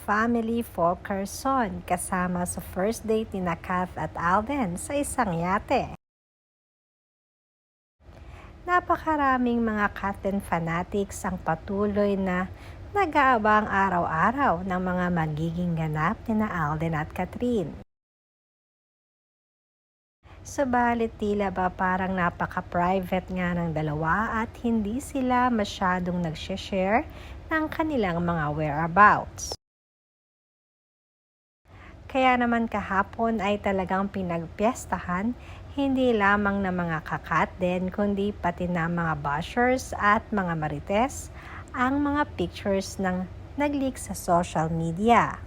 family for Quezon kasama sa first date ni Kath at Alden sa isang yate. Napakaraming mga Kathen fanatics ang patuloy na nag-aabang araw-araw ng mga magiging ganap ni Alden at Catherine. Subalit tila ba parang napaka-private nga ng dalawa at hindi sila masyadong nag-share ng kanilang mga whereabouts. Kaya naman kahapon ay talagang pinagpiestahan hindi lamang ng mga Kathen kundi pati na mga bashers at mga marites ang mga pictures ng nag-leak sa social media.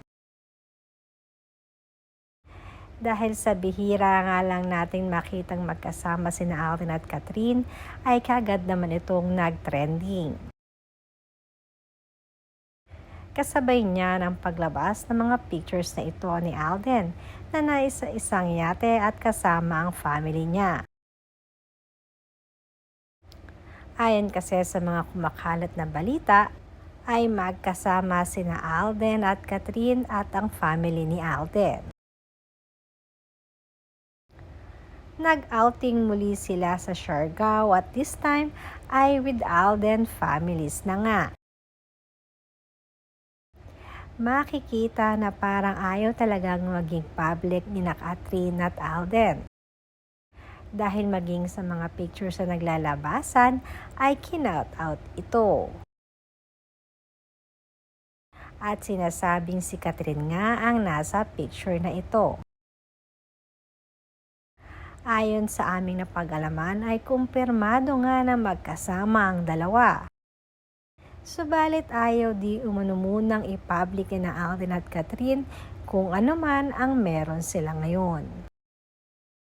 Dahil sa bihira nga lang nating makitang magkasama sina Alden at Catherine, ay kagad naman itong nag-trending. Kasabay niya ng paglabas ng mga pictures na ito ni Alden na nasa isang yate at kasama ang family niya. Ayon kasi sa mga kumakalat na balita, ay magkasama sina Alden at Catherine at ang family ni Alden. Nag-outing muli sila sa Siargao at this time ay with Alden families na nga. Makikita na parang ayaw talagang maging public ni Catherine at Alden. Dahil maging sa mga pictures na naglalabasan ay kinout-out ito. At sinasabing si Catherine nga ang nasa picture na ito. Ayon sa aming napag-alaman ay kumpirmado nga na magkasama ang dalawa. Subalit ayaw di umano munang i-public na Alden at Catherine kung ano man ang meron sila ngayon.